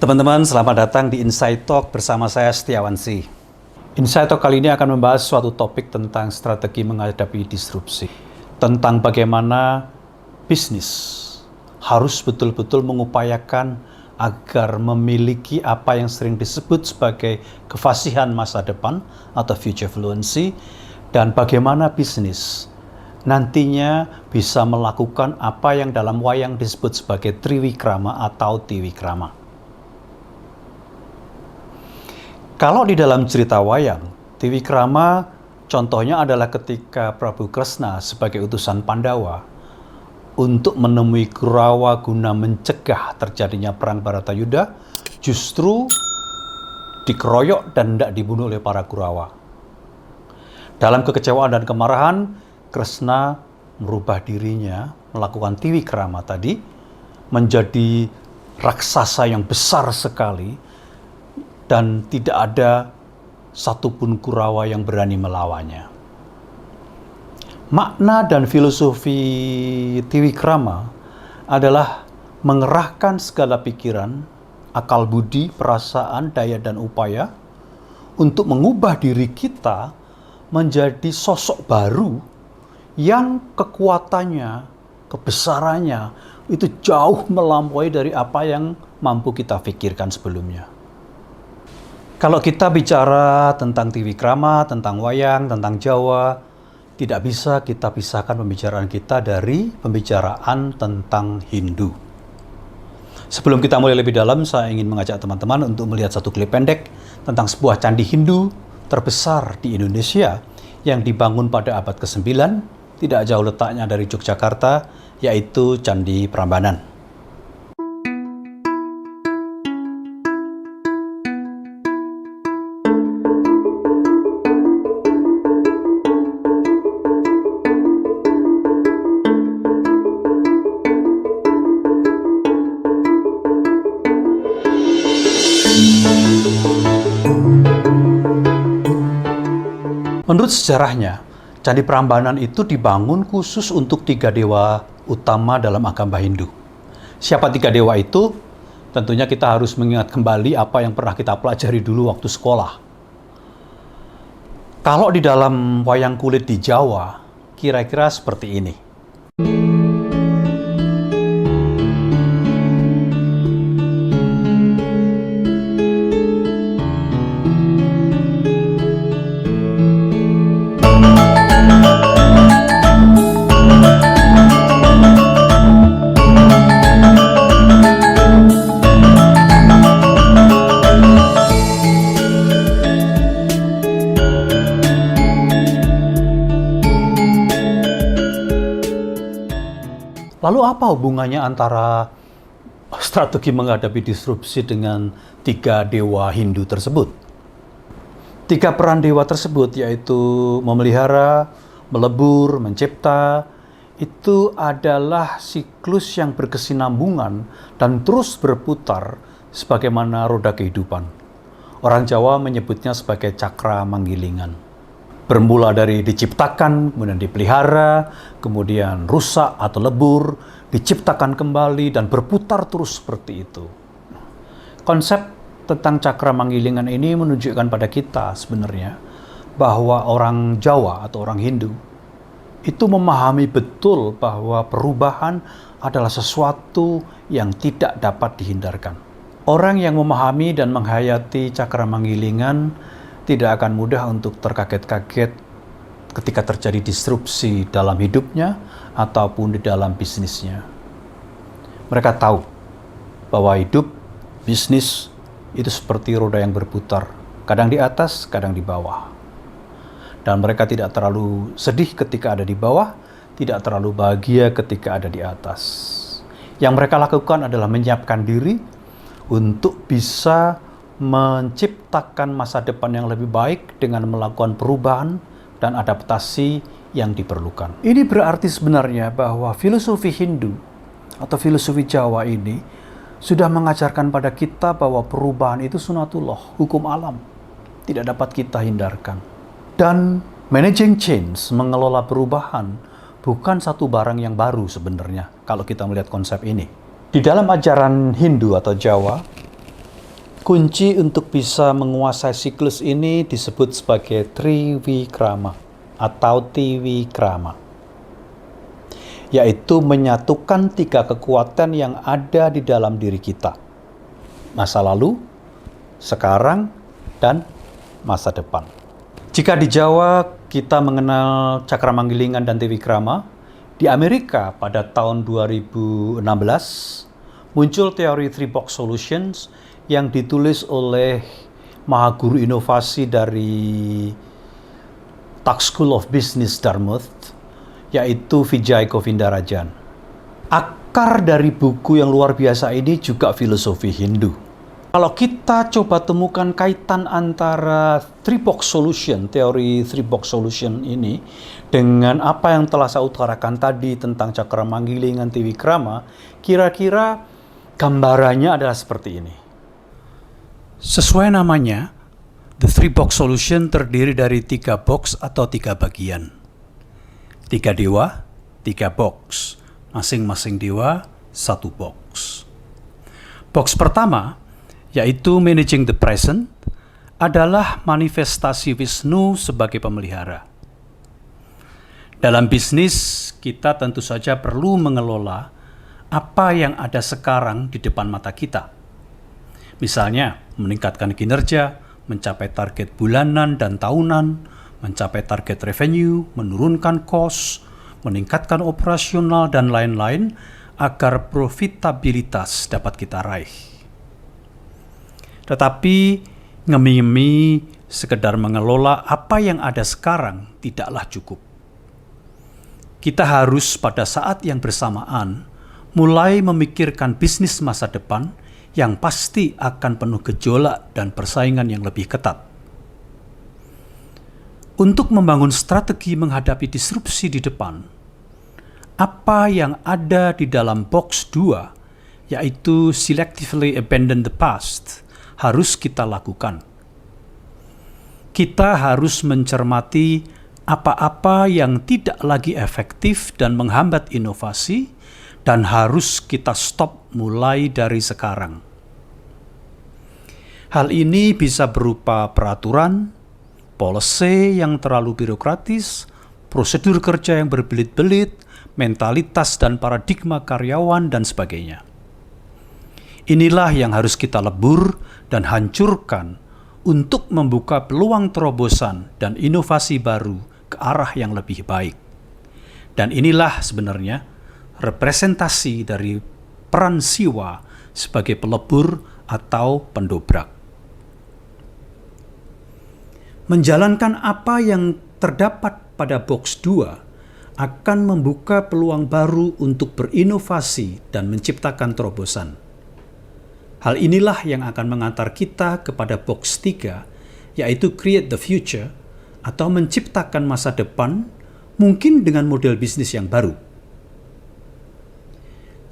Teman-teman, selamat datang di Insight Talk bersama saya Setiawansyah. Insight Talk kali ini akan membahas suatu topik tentang strategi menghadapi disrupsi. Tentang bagaimana bisnis harus betul-betul mengupayakan agar memiliki apa yang sering disebut sebagai kefasihan masa depan atau future fluency, dan bagaimana bisnis nantinya bisa melakukan apa yang dalam wayang disebut sebagai triwikrama atau tiwikrama. Kalau di dalam cerita wayang, tiwikrama contohnya adalah ketika Prabu Kresna sebagai utusan Pandawa untuk menemui Kurawa guna mencegah terjadinya perang Baratayuda, justru dikeroyok dan tidak dibunuh oleh para Kurawa. Dalam kekecewaan dan kemarahan, Kresna merubah dirinya, melakukan tiwikrama tadi, menjadi raksasa yang besar sekali, dan tidak ada satupun Kurawa yang berani melawannya. Makna dan filosofi tiwikrama adalah mengerahkan segala pikiran, akal budi, perasaan, daya, dan upaya untuk mengubah diri kita menjadi sosok baru yang kekuatannya, kebesarannya itu jauh melampaui dari apa yang mampu kita pikirkan sebelumnya. Kalau kita bicara tentang tiwikrama, tentang wayang, tentang Jawa, tidak bisa kita pisahkan pembicaraan kita dari pembicaraan tentang Hindu. Sebelum kita mulai lebih dalam, saya ingin mengajak teman-teman untuk melihat satu klip pendek tentang sebuah candi Hindu terbesar di Indonesia yang dibangun pada abad ke-9, tidak jauh letaknya dari Yogyakarta, yaitu Candi Prambanan. Menurut sejarahnya, Candi Prambanan itu dibangun khusus untuk 3 dewa utama dalam agama Hindu. Siapa 3 dewa itu? Tentunya kita harus mengingat kembali apa yang pernah kita pelajari dulu waktu sekolah. Kalau di dalam wayang kulit di Jawa, kira-kira seperti ini. Lalu apa hubungannya antara strategi menghadapi disrupsi dengan 3 dewa Hindu tersebut? 3 peran dewa tersebut, yaitu memelihara, melebur, mencipta, itu adalah siklus yang berkesinambungan dan terus berputar sebagaimana roda kehidupan. Orang Jawa menyebutnya sebagai cakra manggilingan. Bermula dari diciptakan, kemudian dipelihara, kemudian rusak atau lebur, diciptakan kembali, dan berputar terus seperti itu. Konsep tentang cakra manggilingan ini menunjukkan pada kita sebenarnya bahwa orang Jawa atau orang Hindu itu memahami betul bahwa perubahan adalah sesuatu yang tidak dapat dihindarkan. Orang yang memahami dan menghayati cakra manggilingan tidak akan mudah untuk terkaget-kaget ketika terjadi disrupsi dalam hidupnya ataupun di dalam bisnisnya. Mereka tahu bahwa hidup, bisnis, itu seperti roda yang berputar, kadang di atas, kadang di bawah. Dan mereka tidak terlalu sedih ketika ada di bawah, tidak terlalu bahagia ketika ada di atas. Yang mereka lakukan adalah menyiapkan diri untuk bisa menciptakan masa depan yang lebih baik dengan melakukan perubahan dan adaptasi yang diperlukan. Ini berarti sebenarnya bahwa filosofi Hindu atau filosofi Jawa ini sudah mengajarkan pada kita bahwa perubahan itu sunatullah, hukum alam, tidak dapat kita hindarkan. Dan managing change, mengelola perubahan, bukan satu barang yang baru sebenarnya kalau kita melihat konsep ini. Di dalam ajaran Hindu atau Jawa, kunci untuk bisa menguasai siklus ini disebut sebagai Trivikrama atau Tiwikrama, yaitu menyatukan 3 kekuatan yang ada di dalam diri kita: masa lalu, sekarang, dan masa depan. Jika di Jawa kita mengenal Cakramanggilingan dan Tiwikrama, di Amerika pada tahun 2016 muncul teori Three Box Solutions yang ditulis oleh Mahaguru Inovasi dari Tuck School of Business Dartmouth, yaitu Vijay Govindarajan. Akar dari buku yang luar biasa ini juga filosofi Hindu. Kalau kita coba temukan kaitan antara Three Box Solution, teori Three Box Solution ini, dengan apa yang telah saya utarakan tadi tentang Cakramanggilingan Tiwikrama, kira-kira gambarannya adalah seperti ini. Sesuai namanya, The Three Box Solution terdiri dari 3 box atau 3 bagian. 3 dewa, 3 box. Masing-masing dewa, 1 box. Box pertama, yaitu Managing the Present, adalah manifestasi Wisnu sebagai pemelihara. Dalam bisnis, kita tentu saja perlu mengelola apa yang ada sekarang di depan mata kita. Misalnya, meningkatkan kinerja, mencapai target bulanan dan tahunan, mencapai target revenue, menurunkan cost, meningkatkan operasional, dan lain-lain agar profitabilitas dapat kita raih. Tetapi ngemi-ngemi sekedar mengelola apa yang ada sekarang tidaklah cukup. Kita harus pada saat yang bersamaan mulai memikirkan bisnis masa depan yang pasti akan penuh gejolak dan persaingan yang lebih ketat. Untuk membangun strategi menghadapi disrupsi di depan, apa yang ada di dalam box 2, yaitu selectively abandon the past, harus kita lakukan. Kita harus mencermati apa-apa yang tidak lagi efektif dan menghambat inovasi, dan harus kita stop mulai dari sekarang. Hal ini bisa berupa peraturan, policy yang terlalu birokratis, prosedur kerja yang berbelit-belit, mentalitas dan paradigma karyawan, dan sebagainya. Inilah yang harus kita lebur dan hancurkan untuk membuka peluang terobosan dan inovasi baru ke arah yang lebih baik. Dan inilah sebenarnya representasi dari peran Siwa sebagai pelebur atau pendobrak. Menjalankan apa yang terdapat pada box 2 akan membuka peluang baru untuk berinovasi dan menciptakan terobosan. Hal inilah yang akan mengantar kita kepada box 3, yaitu create the future atau menciptakan masa depan, mungkin dengan model bisnis yang baru.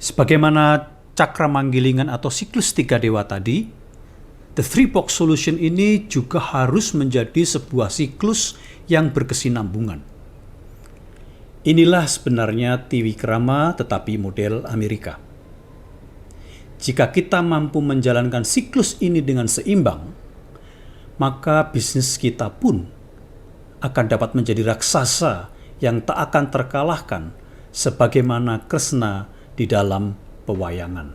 Sebagaimana Cakramanggilingan atau siklus 3 dewa tadi, the Three Box Solution ini juga harus menjadi sebuah siklus yang berkesinambungan. Inilah sebenarnya Tiwikrama tetapi model Amerika. Jika kita mampu menjalankan siklus ini dengan seimbang, maka bisnis kita pun akan dapat menjadi raksasa yang tak akan terkalahkan sebagaimana Kresna di dalam pewayangan.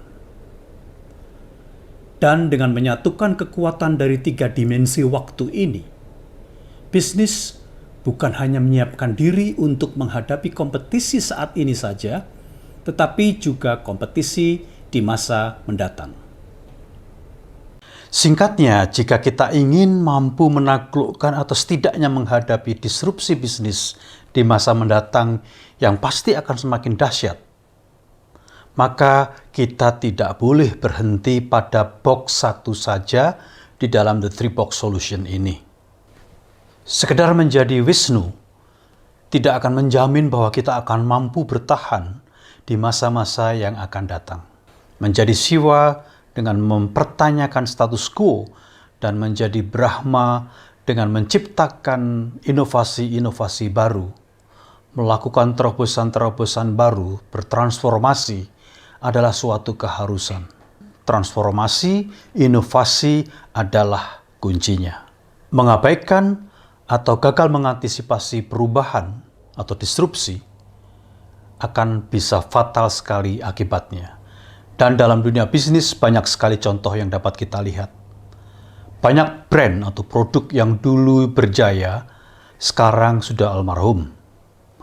Dan dengan menyatukan kekuatan dari 3 dimensi waktu ini, bisnis bukan hanya menyiapkan diri untuk menghadapi kompetisi saat ini saja, tetapi juga kompetisi di masa mendatang. Singkatnya, jika kita ingin mampu menaklukkan atau setidaknya menghadapi disrupsi bisnis di masa mendatang yang pasti akan semakin dahsyat, maka kita tidak boleh berhenti pada box 1 saja di dalam The Three Box Solution ini. Sekedar menjadi Wisnu tidak akan menjamin bahwa kita akan mampu bertahan di masa-masa yang akan datang. Menjadi Siwa dengan mempertanyakan status quo dan menjadi Brahma dengan menciptakan inovasi-inovasi baru, melakukan terobosan-terobosan baru, bertransformasi adalah suatu keharusan. Transformasi, inovasi adalah kuncinya. Mengabaikan atau gagal mengantisipasi perubahan atau disrupsi akan bisa fatal sekali akibatnya. Dan dalam dunia bisnis banyak sekali contoh yang dapat kita lihat. Banyak brand atau produk yang dulu berjaya, sekarang sudah almarhum.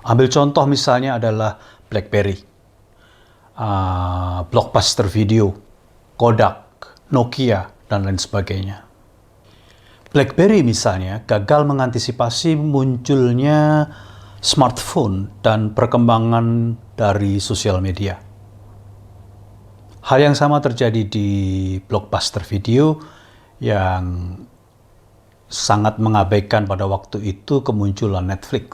Ambil contoh misalnya adalah BlackBerry, Blockbuster Video, Kodak, Nokia, dan lain sebagainya. BlackBerry misalnya gagal mengantisipasi munculnya smartphone dan perkembangan dari sosial media. Hal yang sama terjadi di Blockbuster Video yang sangat mengabaikan pada waktu itu kemunculan Netflix.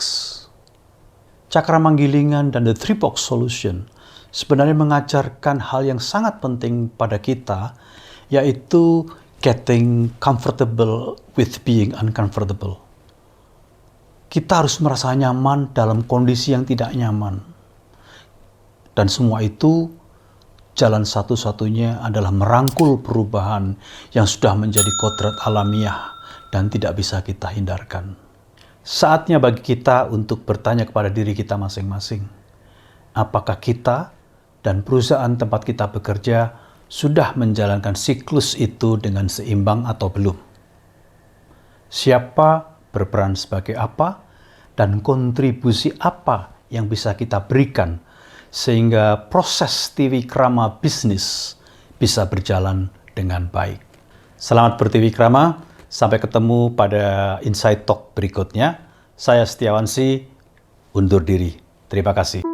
Cakramanggilingan dan The Three Box Solution sebenarnya mengajarkan hal yang sangat penting pada kita, yaitu getting comfortable with being uncomfortable. Kita harus merasa nyaman dalam kondisi yang tidak nyaman. Dan semua itu, jalan satu-satunya adalah merangkul perubahan yang sudah menjadi kodrat alamiah dan tidak bisa kita hindarkan. Saatnya bagi kita untuk bertanya kepada diri kita masing-masing. Apakah kita dan perusahaan tempat kita bekerja sudah menjalankan siklus itu dengan seimbang atau belum? Siapa berperan sebagai apa dan kontribusi apa yang bisa kita berikan sehingga proses Triwikrama bisnis bisa berjalan dengan baik. Selamat bertriwikrama, sampai ketemu pada Insight Talk berikutnya. Saya Setiawansi, undur diri. Terima kasih.